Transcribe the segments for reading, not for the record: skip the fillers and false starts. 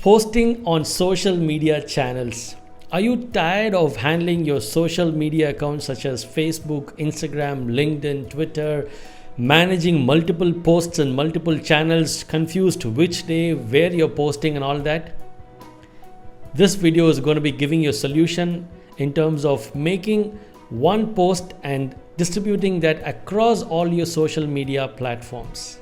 Posting on social media channels. Are you tired of handling your social media accounts such as Facebook, Instagram, LinkedIn, Twitter, managing multiple posts and multiple channels, confused which day, where you're posting and all that? This video is going to be giving you a solution in terms of making one post and distributing that across all your social media platforms.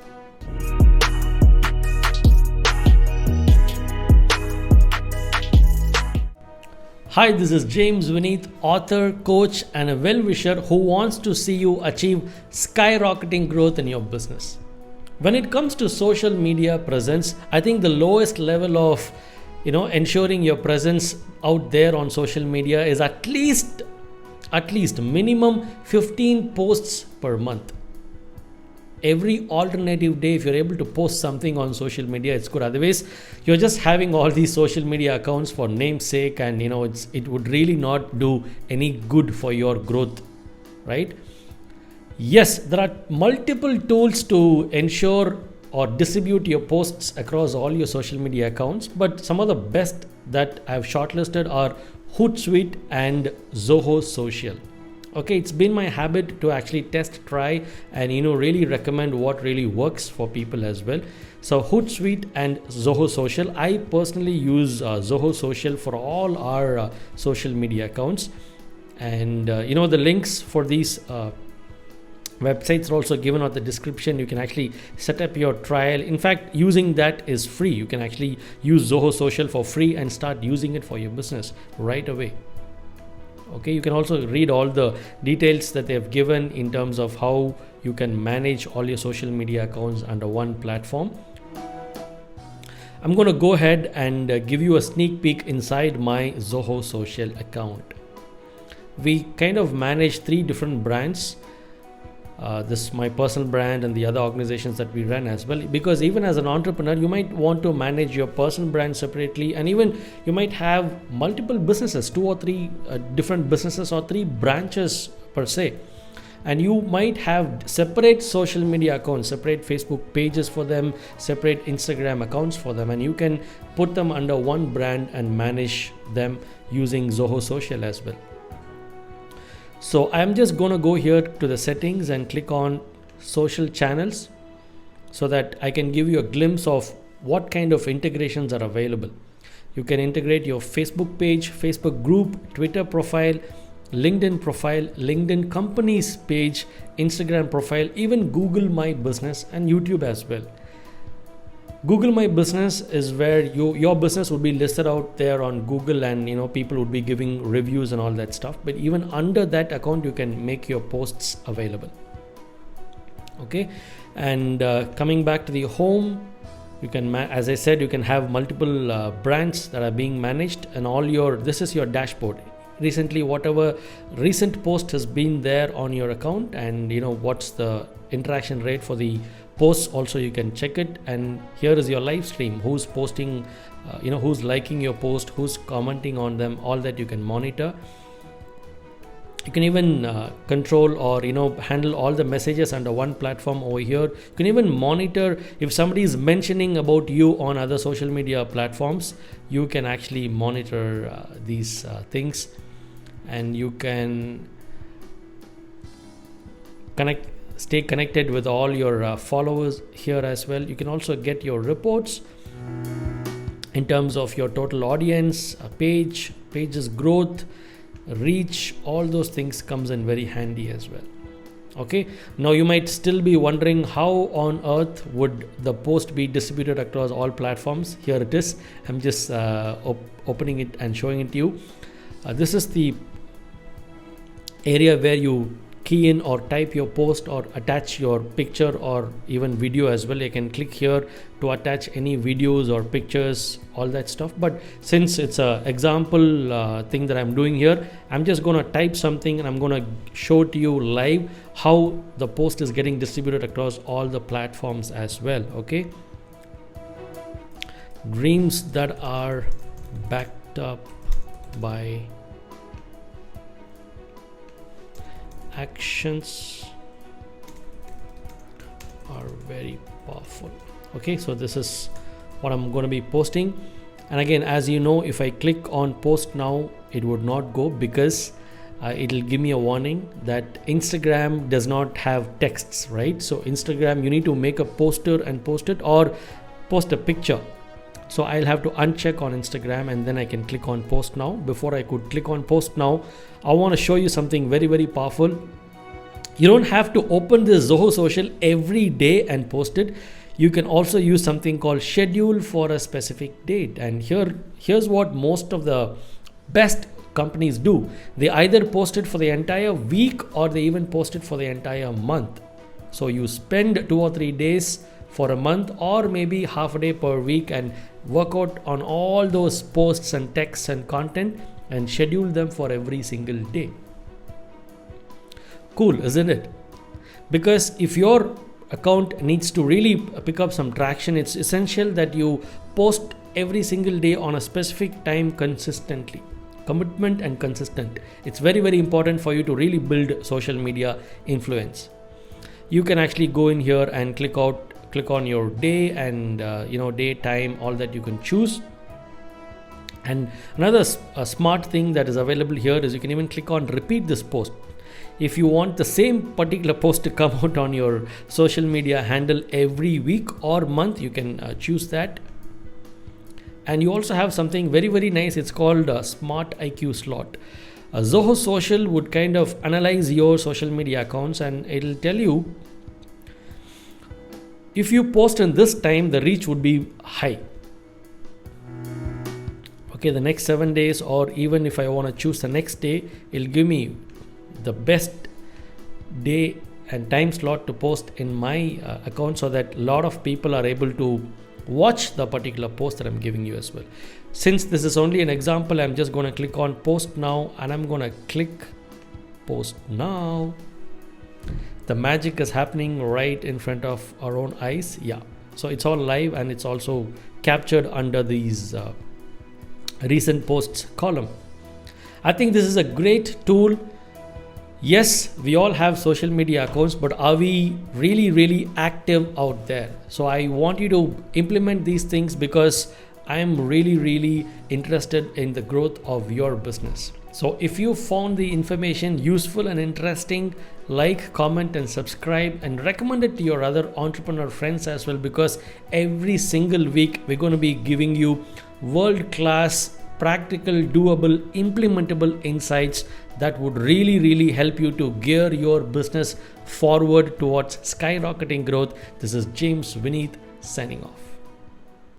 Hi, this is James Vineet, author, coach, and a well-wisher who wants to see you achieve skyrocketing growth in your business. When it comes to social media presence, I think the lowest level of ensuring your presence out there on social media is at least minimum 15 posts per month. Every alternative day, if you're able to post something on social media, it's good. Otherwise, you're just having all these social media accounts for namesake, and it would really not do any good for your growth, right? Yes, there are multiple tools to ensure or distribute your posts across all your social media accounts, but some of the best that I've shortlisted are Hootsuite and Zoho Social. Okay, it's been my habit to actually test, try, and really recommend what really works for people as well. So Hootsuite and Zoho Social. I personally use Zoho Social for all our social media accounts, and the links for these websites are also given on the description. You can actually set up your trial. In fact, using that is free. You can actually use Zoho Social for free and start using it for your business right away. Okay, you can also read all the details that they have given in terms of how you can manage all your social media accounts under one platform. I'm going to go ahead and give you a sneak peek inside my Zoho Social account. We kind of manage 3 different brands. This is my personal brand and the other organizations that we run as well, because even as an entrepreneur, you might want to manage your personal brand separately, and even you might have multiple businesses, 2 or 3 different businesses or 3 branches per se, and you might have separate social media accounts, separate Facebook pages for them, separate Instagram accounts for them, and you can put them under one brand and manage them using Zoho Social as well. So I'm just going to go here to the settings and click on social channels so that I can give you a glimpse of what kind of integrations are available. You can integrate your Facebook page, Facebook group, Twitter profile, LinkedIn company's page, Instagram profile, even Google My Business and YouTube as well. Google My Business is where your business would be listed out there on Google, and people would be giving reviews and all that stuff. But even under that account, you can make your posts available. Okay, and coming back to the home, you can, as I said, you can have multiple brands that are being managed, and this is your dashboard. Recently, whatever recent post has been there on your account, and what's the interaction rate for the posts, also you can check it. And here is your live stream, who's posting, who's liking your post, who's commenting on them, all that you can monitor. You can even control or handle all the messages under one platform over here. You can even monitor if somebody is mentioning about you on other social media platforms. You can actually monitor these things, and you can stay connected with all your followers here as well. You can also get your reports in terms of your total audience, pages growth, reach. All those things comes in very handy as well. Okay, now you might still be wondering how on earth would the post be distributed across all platforms. Here it is. I'm just opening it and showing it to you. This is the area where you key in or type your post or attach your picture or even video as well. You can click here to attach any videos or pictures, all that stuff. But since it's a example thing that I'm doing here, I'm just going to type something and I'm going to show to you live how the post is getting distributed across all the platforms as well. Okay, dreams that are backed up by actions are very powerful. Okay, so this is what I'm going to be posting. And again, as you know, if I click on post now, it would not go because it'll give me a warning that Instagram does not have texts, right? So Instagram, you need to make a poster and post it, or post a picture. So I'll have to uncheck on Instagram and then I can click on post now. Before I could click on post now, I want to show you something very, very powerful. You don't have to open this Zoho Social every day and post it. You can also use something called schedule for a specific date. And here's what most of the best companies do. They either post it for the entire week or they even post it for the entire month. So you spend 2 or 3 days for a month, or maybe half a day per week, and work out on all those posts and texts and content and schedule them for every single day. Cool, isn't it? Because if your account needs to really pick up some traction, it's essential that you post every single day on a specific time consistently. Commitment and consistent. It's very, very important for you to really build social media influence. You can actually go in here and click on your day and day, time, all that you can choose. And another smart thing that is available here is you can even click on repeat this post. If you want the same particular post to come out on your social media handle every week or month, you can choose that. And you also have something very, very nice. It's called a Smart IQ slot. Zoho Social would kind of analyze your social media accounts and it'll tell you if you post in this time, the reach would be high. Okay, the next 7 days, or even if I want to choose the next day, it'll give me the best day and time slot to post in my account, so that a lot of people are able to watch the particular post that I'm giving you as well. Since this is only an example, I'm just going to click on post now, and I'm going to click post now. The magic is happening right in front of our own eyes. Yeah, so it's all live and it's also captured under these recent posts column. I think this is a great tool. Yes, we all have social media accounts, but are we really, really active out there? So I want you to implement these things because I am really, really interested in the growth of your business. So if you found the information useful and interesting, like, comment and subscribe, and recommend it to your other entrepreneur friends as well, because every single week we're going to be giving you world-class, practical, doable, implementable insights that would really, really help you to gear your business forward towards skyrocketing growth. This is James Vineeth signing off.